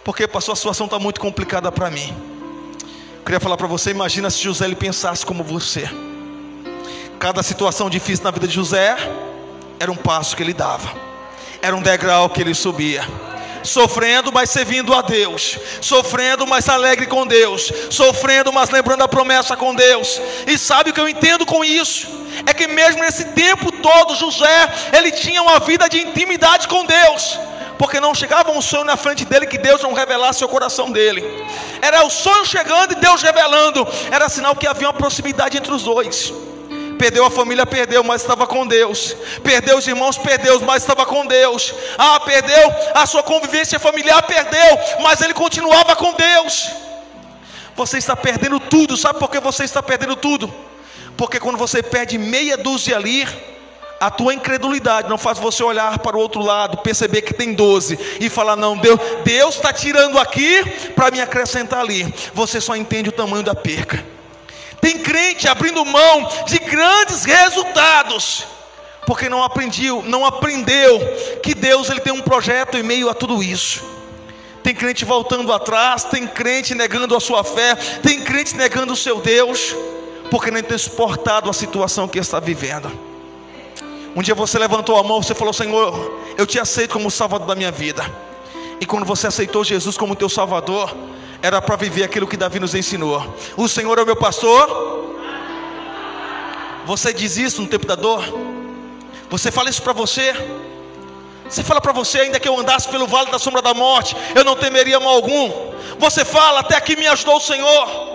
S1: porque pastor, a situação está muito complicada para mim. Eu queria falar para você, imagina se José ele pensasse como você. Cada situação difícil na vida de José era um passo que ele dava, era um degrau que ele subia. Sofrendo, mas servindo a Deus. Sofrendo, mas alegre com Deus. Sofrendo, mas lembrando a promessa com Deus. E sabe o que eu entendo com isso? É que mesmo nesse tempo todo, José, ele tinha uma vida de intimidade com Deus. Porque não chegava um sonho na frente dele que Deus não revelasse o coração dele. Era o sonho chegando e Deus revelando. Era sinal que havia uma proximidade entre os dois. Perdeu a família, perdeu, mas estava com Deus. Perdeu os irmãos, perdeu, mas estava com Deus. Perdeu a sua convivência familiar, perdeu, mas ele continuava com Deus. Você está perdendo tudo. Sabe por que você está perdendo tudo? Porque quando você perde meia dúzia ali, a tua incredulidade não faz você olhar para o outro lado, perceber que tem 12 e falar, não, Deus está tirando aqui para me acrescentar ali. Você só entende o tamanho da perca. Tem crente abrindo mão de grandes resultados, porque não aprendeu que Deus ele tem um projeto em meio a tudo isso. Tem crente voltando atrás, tem crente negando a sua fé, tem crente negando o seu Deus, porque não tem suportado a situação que está vivendo. Um dia você levantou a mão, você falou: Senhor, eu te aceito como o Salvador da minha vida. E quando você aceitou Jesus como teu Salvador, era para viver aquilo que Davi nos ensinou: o Senhor é o meu pastor. Você diz isso no tempo da dor? Você fala isso para você? Você fala para você: ainda que eu andasse pelo vale da sombra da morte, eu não temeria mal algum. Você fala: até aqui me ajudou o Senhor.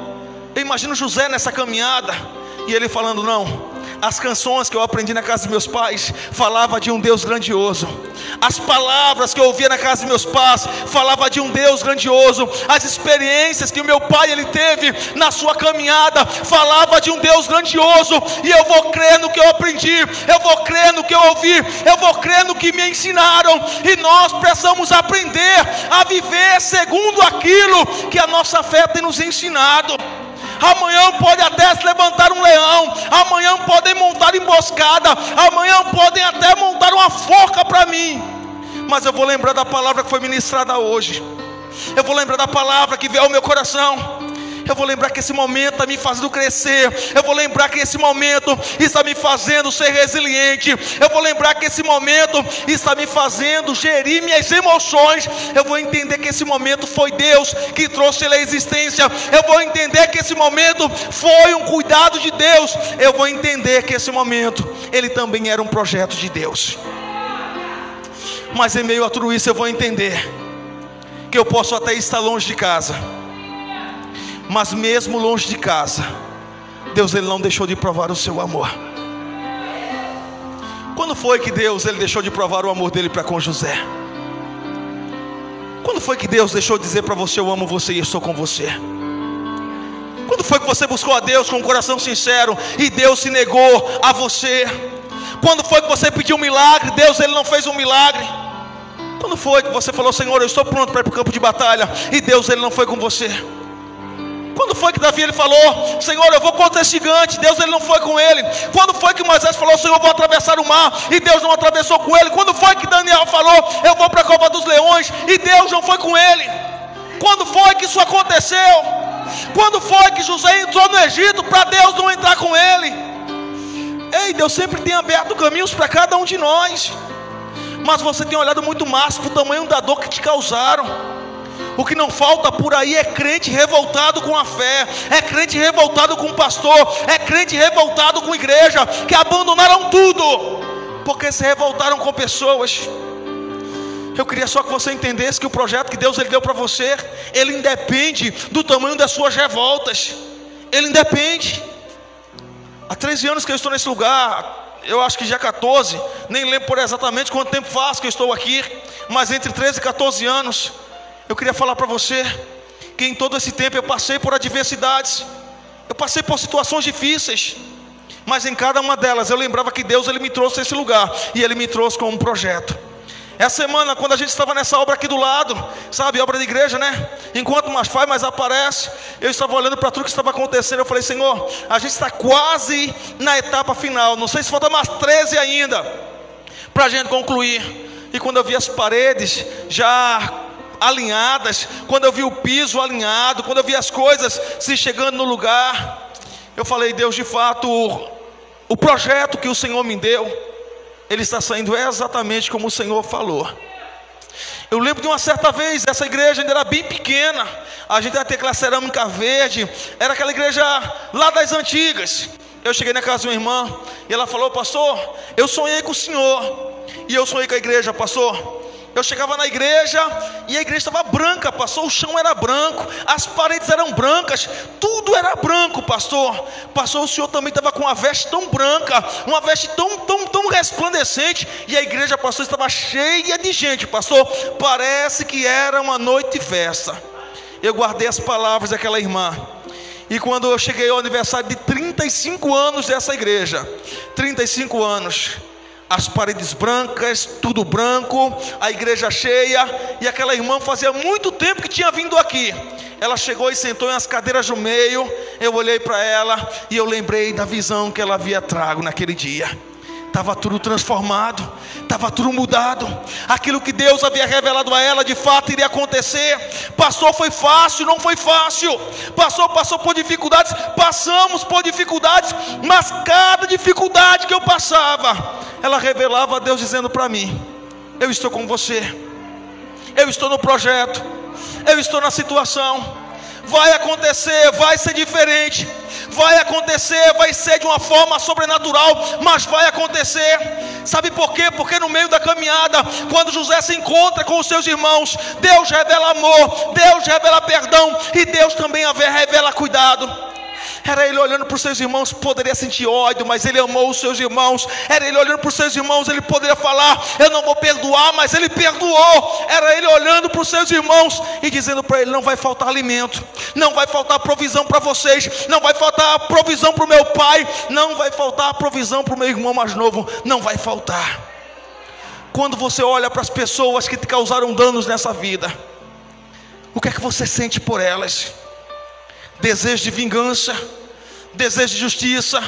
S1: Eu imagino José nessa caminhada, e ele falando: não, as canções que eu aprendi na casa dos meus pais falavam de um Deus grandioso. As palavras que eu ouvia na casa dos meus pais falavam de um Deus grandioso. As experiências que o meu pai ele teve na sua caminhada falava de um Deus grandioso. E eu vou crer no que eu aprendi, eu vou crer no que eu ouvi, eu vou crer no que me ensinaram. E nós precisamos aprender a viver segundo aquilo que a nossa fé tem nos ensinado. Amanhã pode até se levantar um leão, amanhã podem montar emboscada, amanhã podem até montar uma forca para mim, mas eu vou lembrar da palavra que foi ministrada hoje. Eu vou lembrar da palavra que veio ao meu coração. Eu vou lembrar que esse momento está me fazendo crescer. Eu vou lembrar que esse momento está me fazendo ser resiliente. Eu vou lembrar que esse momento está me fazendo gerir minhas emoções. Eu vou entender que esse momento foi Deus que trouxe ele à existência. Eu vou entender que esse momento foi um cuidado de Deus. Eu vou entender que esse momento ele também era um projeto de Deus. Mas em meio a tudo isso eu vou entender que eu posso até estar longe de casa, mas mesmo longe de casa, Deus ele não deixou de provar o seu amor. Quando foi que Deus ele deixou de provar o amor dele para com José? Quando foi que Deus deixou de dizer para você: eu amo você e estou com você? Quando foi que você buscou a Deus com um coração sincero e Deus se negou a você? Quando foi que você pediu um milagre, Deus ele não fez um milagre? Quando foi que você falou: Senhor, eu estou pronto para ir para o campo de batalha, e Deus ele não foi com você? Quando foi que Davi ele falou: Senhor, eu vou contra esse gigante? Deus ele não foi com ele. Quando foi que Moisés falou: Senhor, eu vou atravessar o mar, e Deus não atravessou com ele? Quando foi que Daniel falou: eu vou para a cova dos leões, e Deus não foi com ele? Quando foi que isso aconteceu? Quando foi que José entrou no Egito para Deus não entrar com ele? Ei, Deus sempre tem aberto caminhos para cada um de nós, mas você tem olhado muito mais para o tamanho da dor que te causaram. O que não falta por aí é crente revoltado com a fé, é crente revoltado com o pastor, é crente revoltado com a igreja, que abandonaram tudo, porque se revoltaram com pessoas. Eu queria só que você entendesse que o projeto que Deus ele deu para você, ele independe do tamanho das suas revoltas. Ele independe. Há 13 anos que eu estou nesse lugar, eu acho que já 14, nem lembro por exatamente quanto tempo faz que eu estou aqui, mas entre 13 e 14 anos, eu queria falar para você que em todo esse tempo eu passei por adversidades, eu passei por situações difíceis, mas em cada uma delas eu lembrava que Deus ele me trouxe a esse lugar, e Ele me trouxe com um projeto. Essa semana, quando a gente estava nessa obra aqui do lado, sabe, obra de igreja, né? Enquanto mais faz, mais aparece. Eu estava olhando para tudo que estava acontecendo. Eu falei: Senhor, a gente está quase na etapa final. Não sei se falta mais 13 ainda para a gente concluir. E quando eu vi as paredes já alinhadas, quando eu vi o piso alinhado, quando eu vi as coisas se chegando no lugar, eu falei: Deus, de fato, o projeto que o Senhor me deu, ele está saindo exatamente como o Senhor falou. Eu lembro de uma certa vez, essa igreja ainda era bem pequena, a gente ia ter aquela cerâmica verde, era aquela igreja lá das antigas. Eu cheguei na casa de uma irmã, e ela falou: pastor, eu sonhei com o senhor, e eu sonhei com a igreja, pastor. Eu chegava na igreja, e a igreja estava branca, pastor, o chão era branco, as paredes eram brancas, tudo era branco, pastor. Pastor, o senhor também estava com uma veste tão branca, uma veste tão resplandecente, e a igreja, pastor, estava cheia de gente, pastor, parece que era uma noite de festa. Eu guardei as palavras daquela irmã, e quando eu cheguei ao aniversário de 35 anos dessa igreja, 35 anos, as paredes brancas, tudo branco, a igreja cheia, e aquela irmã fazia muito tempo que tinha vindo aqui. Ela chegou e sentou em as cadeiras no meio. Eu olhei para ela e eu lembrei da visão que ela havia trago naquele dia. Estava tudo transformado, estava tudo mudado. Aquilo que Deus havia revelado a ela de fato iria acontecer. Passou, foi fácil? Não foi fácil. Passou por dificuldades? Passamos por dificuldades, mas cada dificuldade que eu passava, ela revelava a Deus dizendo para mim: eu estou com você, eu estou no projeto, eu estou na situação. Vai acontecer, vai ser diferente, vai acontecer, vai ser de uma forma sobrenatural, mas vai acontecer. Sabe por quê? Porque no meio da caminhada, quando José se encontra com os seus irmãos, Deus revela amor, Deus revela perdão, e Deus também revela cuidado. Era ele olhando para os seus irmãos, poderia sentir ódio, mas ele amou os seus irmãos. Era ele olhando para os seus irmãos, ele poderia falar: eu não vou perdoar, mas ele perdoou. Era ele olhando para os seus irmãos e dizendo para ele: não vai faltar alimento, não vai faltar provisão para vocês, não vai faltar provisão para o meu pai, não vai faltar provisão para o meu irmão mais novo, não vai faltar. Quando você olha para as pessoas que te causaram danos nessa vida, o que é que você sente por elas? Desejo de vingança, desejo de justiça.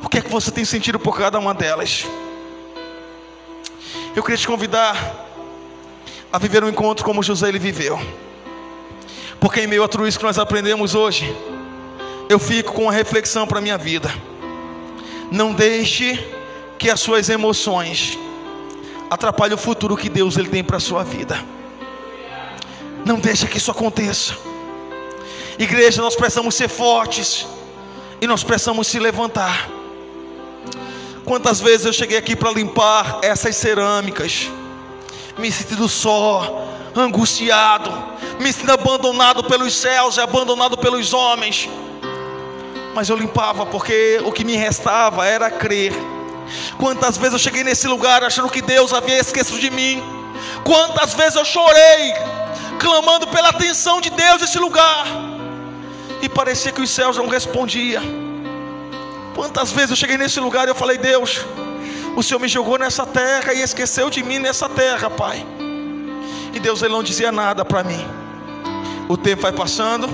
S1: O que é que você tem sentido por cada uma delas? Eu queria te convidar a viver um encontro como José ele viveu, porque em meio a tudo isso que nós aprendemos hoje, eu fico com uma reflexão para a minha vida. Não deixe que as suas emoções atrapalhem o futuro que Deus ele tem para a sua vida. Não deixe que isso aconteça. Igreja, nós precisamos ser fortes e nós precisamos se levantar. Quantas vezes eu cheguei aqui para limpar essas cerâmicas, me sentindo só, angustiado, me sentindo abandonado pelos céus e abandonado pelos homens, mas eu limpava porque o que me restava era crer. Quantas vezes eu cheguei nesse lugar achando que Deus havia esquecido de mim. Quantas vezes eu chorei, clamando pela atenção de Deus nesse lugar, e parecia que os céus não respondiam. Quantas vezes eu cheguei nesse lugar e eu falei: Deus, o Senhor me jogou nessa terra e esqueceu de mim nessa terra, Pai. E Deus ele não dizia nada para mim. O tempo vai passando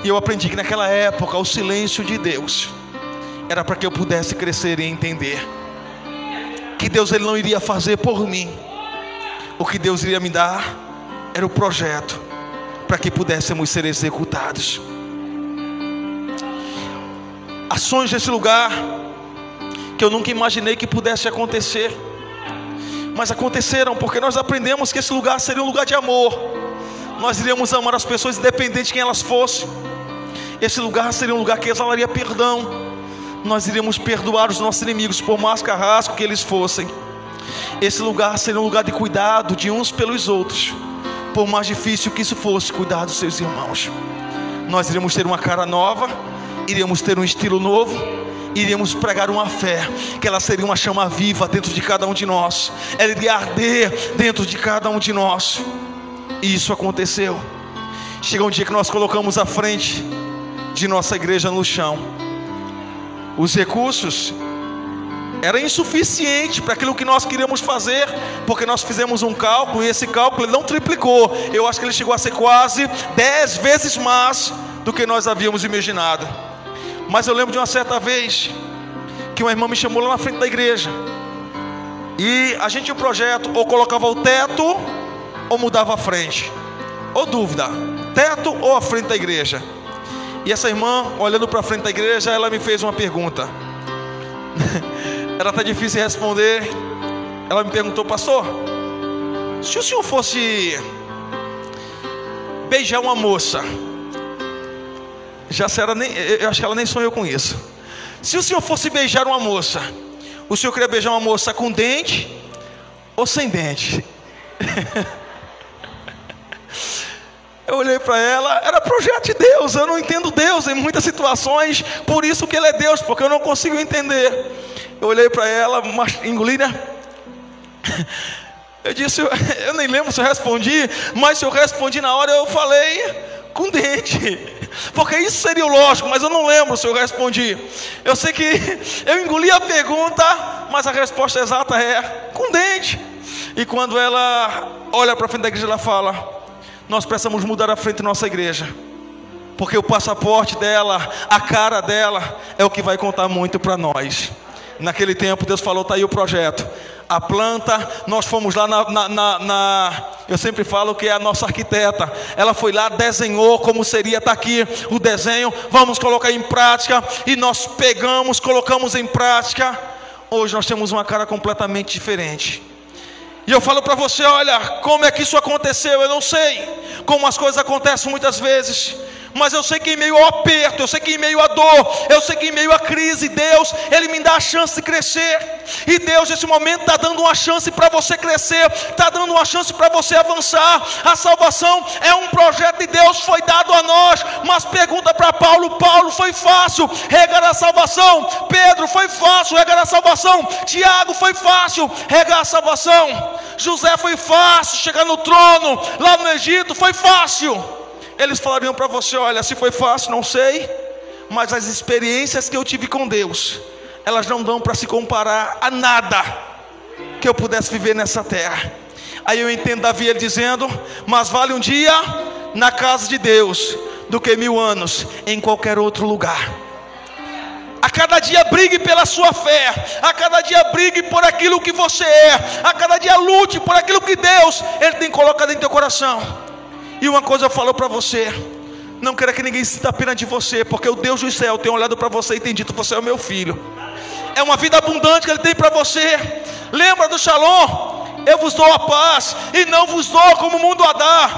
S1: e eu aprendi que naquela época o silêncio de Deus era para que eu pudesse crescer e entender que Deus ele não iria fazer por mim. O que Deus iria me dar era o projeto para que pudéssemos ser executados. Ações desse lugar que eu nunca imaginei que pudesse acontecer, mas aconteceram porque nós aprendemos que esse lugar seria um lugar de amor. Nós iríamos amar as pessoas independente de quem elas fossem. Esse lugar seria um lugar que exalaria perdão. Nós iríamos perdoar os nossos inimigos, por mais carrasco que eles fossem. Esse lugar seria um lugar de cuidado de uns pelos outros, por mais difícil que isso fosse, cuidar dos seus irmãos. Nós iríamos ter uma cara nova, iríamos ter um estilo novo, iríamos pregar uma fé, que ela seria uma chama viva dentro de cada um de nós. Ela iria arder dentro de cada um de nós. E isso aconteceu. Chegou um dia que nós colocamos a frente de nossa igreja no chão. Os recursos eram insuficientes para aquilo que nós queríamos fazer, porque nós fizemos um cálculo, e esse cálculo ele não triplicou. Eu acho que ele chegou a ser quase 10 vezes mais do que nós havíamos imaginado. Mas eu lembro de uma certa vez que uma irmã me chamou lá na frente da igreja, e a gente tinha um projeto: ou colocava o teto ou mudava a frente. Ou dúvida, teto ou a frente da igreja. E essa irmã, olhando para a frente da igreja, ela me fez uma pergunta. Era até difícil responder. Ela me perguntou: pastor, se o senhor fosse beijar uma moça, eu acho que ela nem sonhou com isso. Se o senhor fosse beijar uma moça, o senhor queria beijar uma moça com dente ou sem dente? Eu olhei para ela, era projeto de Deus. Eu não entendo Deus em muitas situações, por isso que Ele é Deus, porque eu não consigo entender. Eu olhei para ela, engoli, né? Eu disse, eu nem lembro se eu respondi, mas se eu respondi na hora eu falei com dente, porque isso seria o lógico, mas eu não lembro se eu respondi. Eu sei que eu engoli a pergunta, mas a resposta exata é com dente. E quando ela olha para frente da igreja, ela fala: nós precisamos mudar a frente da nossa igreja, porque o passaporte dela, a cara dela é o que vai contar muito para nós. Naquele tempo Deus falou: está aí o projeto, a planta. Nós fomos lá eu sempre falo que é a nossa arquiteta, ela foi lá, desenhou como seria, está aqui o desenho, vamos colocar em prática. E nós pegamos, colocamos em prática. Hoje nós temos uma cara completamente diferente. E eu falo para você: olha, como é que isso aconteceu? Eu não sei como as coisas acontecem muitas vezes, mas eu sei que em meio ao aperto, eu sei que em meio à dor, eu sei que em meio à crise, Deus, Ele me dá a chance de crescer. E Deus nesse momento está dando uma chance para você crescer, está dando uma chance para você avançar. A salvação é um projeto de Deus, foi dado a nós. Mas pergunta para Paulo: Paulo, foi fácil regar a salvação? Pedro, foi fácil regar a salvação? Tiago, foi fácil regar a salvação? José, foi fácil chegar no trono lá no Egito? Foi fácil? Eles falariam para você: olha, se foi fácil, não sei, mas as experiências que eu tive com Deus, elas não dão para se comparar a nada que eu pudesse viver nessa terra. Aí eu entendo Davi, ele dizendo: mas vale um dia na casa de Deus do que 1000 anos em qualquer outro lugar. A cada dia brigue pela sua fé, a cada dia brigue por aquilo que você é, a cada dia lute por aquilo que Deus, Ele tem colocado em teu coração. E uma coisa eu falo para você: não queira que ninguém sinta pena de você, porque o Deus do céu tem olhado para você e tem dito: você é o meu filho. É uma vida abundante que Ele tem para você. Lembra do Shalom? Eu vos dou a paz e não vos dou como o mundo a dá.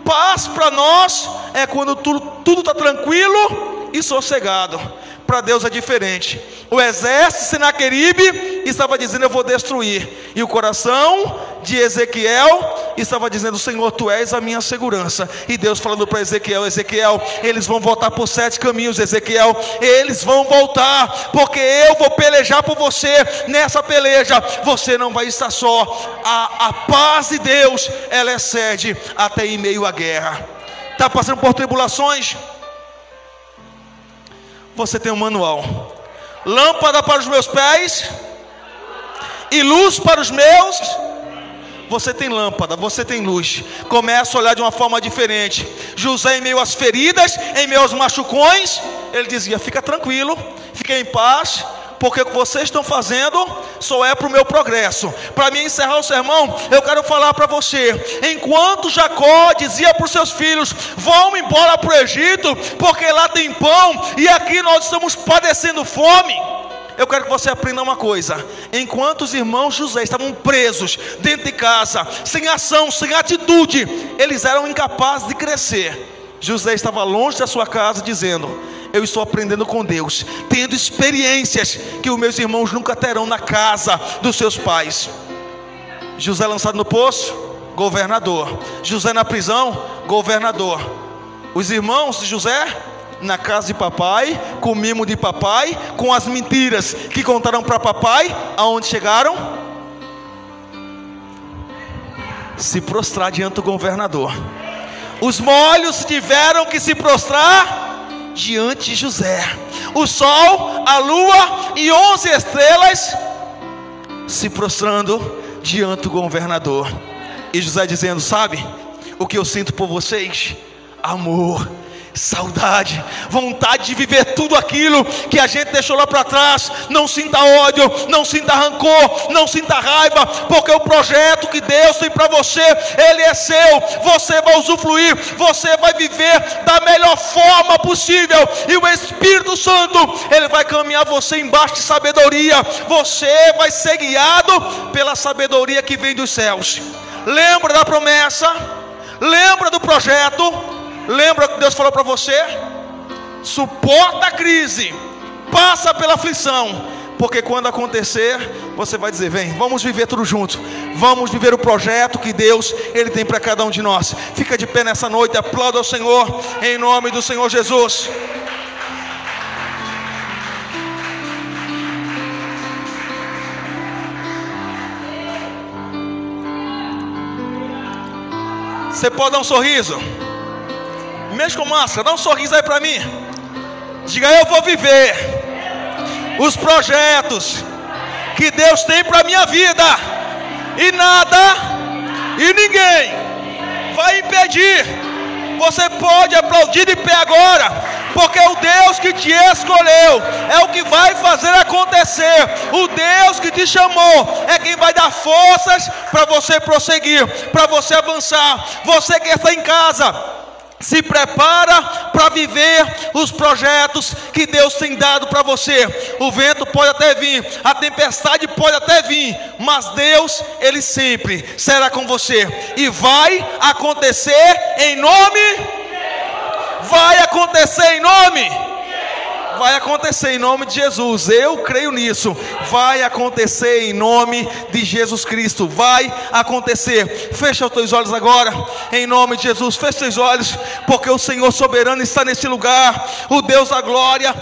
S1: Paz para nós é quando tudo está tranquilo e sossegado. Para Deus é diferente. O exército de Senaqueribe estava dizendo: eu vou destruir. E o coração de Ezequiel estava dizendo: Senhor, tu és a minha segurança. E Deus falando para Ezequiel: Ezequiel, eles vão voltar por 7 caminhos. Ezequiel, eles vão voltar, porque eu vou pelejar por você. Nessa peleja você não vai estar só. A paz de Deus, ela excede até em meio à guerra. Está passando por tribulações? Você tem um manual: lâmpada para os meus pés e luz para os meus. Você tem lâmpada, você tem luz. Começa a olhar de uma forma diferente. José, em meio às feridas, em meio aos machucões, ele dizia: fica tranquilo, fique em paz, porque o que vocês estão fazendo só é para o meu progresso. Para mim encerrar o sermão, eu quero falar para você: enquanto Jacó dizia para os seus filhos: vão embora para o Egito, porque lá tem pão e aqui nós estamos padecendo fome, eu quero que você aprenda uma coisa: enquanto os irmãos José estavam presos dentro de casa, sem ação, sem atitude, eles eram incapazes de crescer. José estava longe da sua casa dizendo: eu estou aprendendo com Deus, tendo experiências que os meus irmãos nunca terão na casa dos seus pais. José lançado no poço, governador. José na prisão, governador. Os irmãos de José na casa de papai, com o mimo de papai, com as mentiras que contaram para papai. Aonde chegaram? Se prostrar diante do governador. Os molhos tiveram que se prostrar diante de José. O sol, a lua e 11 estrelas se prostrando diante do governador. E José dizendo: sabe o que eu sinto por vocês? Amor, saudade, vontade de viver tudo aquilo que a gente deixou lá para trás. Não sinta ódio, não sinta rancor, não sinta raiva, porque o projeto que Deus tem para você, ele é seu. Você vai usufruir, você vai viver da melhor forma possível, e o Espírito Santo, ele vai caminhar você embaixo de sabedoria. Você vai ser guiado pela sabedoria que vem dos céus. Lembra da promessa, lembra do projeto. Lembra que Deus falou para você? Suporta a crise, passa pela aflição, porque quando acontecer, você vai dizer: vem, vamos viver tudo junto, vamos viver o projeto que Deus, ele tem para cada um de nós. Fica de pé nessa noite, aplauda ao Senhor, em nome do Senhor Jesus. Você pode dar um sorriso? Mesmo com máscara, dá um sorriso aí para mim. Diga: eu vou viver os projetos que Deus tem para minha vida, e nada e ninguém vai impedir. Você pode aplaudir de pé agora, porque o Deus que te escolheu é o que vai fazer acontecer. O Deus que te chamou é quem vai dar forças para você prosseguir, para você avançar. Você que está em casa, se prepara para viver os projetos que Deus tem dado para você. O vento pode até vir, a tempestade pode até vir, mas Deus, Ele sempre será com você. E vai acontecer em nome. Vai acontecer em nome. Vai acontecer em nome de Jesus. Eu creio nisso. Vai acontecer em nome de Jesus Cristo. Vai acontecer. Fecha os teus olhos agora, em nome de Jesus. Fecha os teus olhos, porque o Senhor soberano está nesse lugar. O Deus da glória